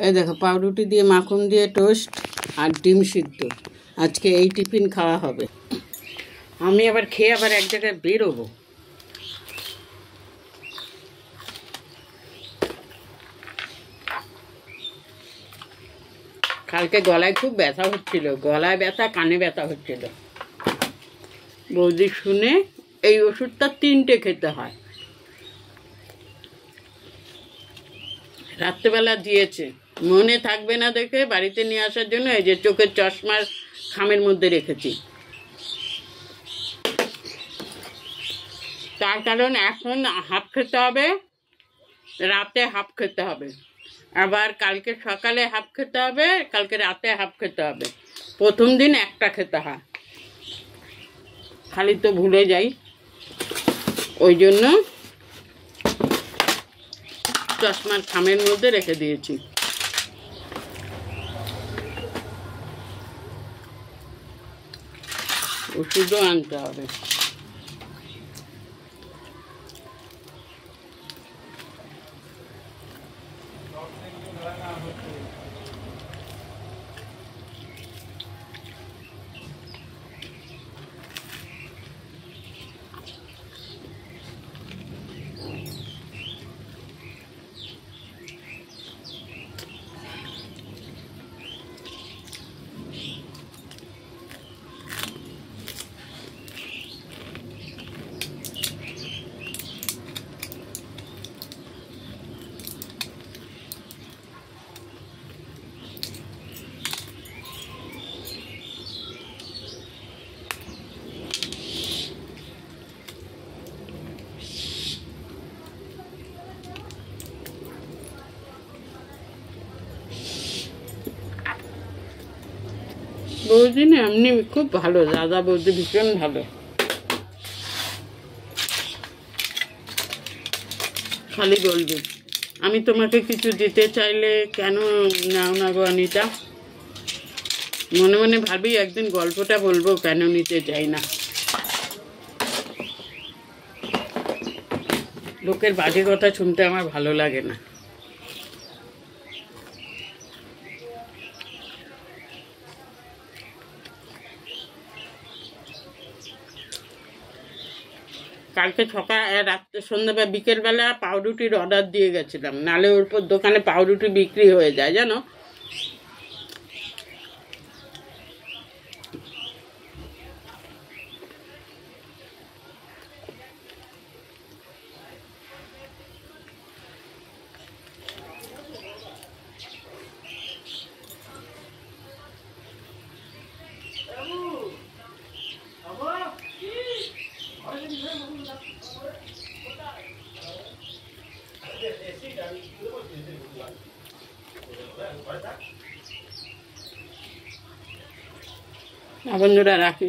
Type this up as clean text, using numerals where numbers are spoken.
এই দেখো পাউরুটি দিয়ে মাখন দিয়ে টোস্ট আর ডিম সিদ্ধ। আজকে এই টিফিন খাওয়া হবে। আমি আবার খেয়ে আবার এক জায়গায় বেরোবো। কালকে গলায় খুব ব্যথা হচ্ছিল, গলায় ব্যথা, কানে ব্যথা হচ্ছিল। বৌদি শুনে এই ওষুধটা 3টে খেতে হয়। রাত্রেবেলা দিয়েছে, মনে থাকবে না দেখে বাড়িতে নিয়ে আসার জন্য এই যে চোখের চশমার খামের মধ্যে রেখেছি। তার কারণ এখন হাফ খেতে হবে, রাতে হাফ খেতে হবে, আবার কালকে সকালে হাফ খেতে হবে, কালকে রাতে হাফ খেতে হবে। প্রথম দিন একটা খেতে হয়, খালি তো ভুলে যাই, ওই জন্য চশমার খামের মধ্যে রেখে দিয়েছি। ওষুধও আনতে হবে। বৌদি না এমনি খুব ভালো, দাদা বৌদি ভীষণ ভালো। খালি বলবে আমি তোমাকে কিছু দিতে চাইলে কেন নাও না গো অনিতা। মনে মনে ভাবি একদিন গল্পটা বলবো কেন নিতে চাই না। লোকের বাজে কথা শুনতে আমার ভালো লাগে না। কালকে রাত্রে সন্ধ্যাবেলা বিকেলবেলা পাউরুটির অর্ডার দিয়ে গেছিলাম, নালে ওর পর দোকানে পাউরুটি বিক্রি হয়ে যায় জানো। বন্ধুরা রাখি।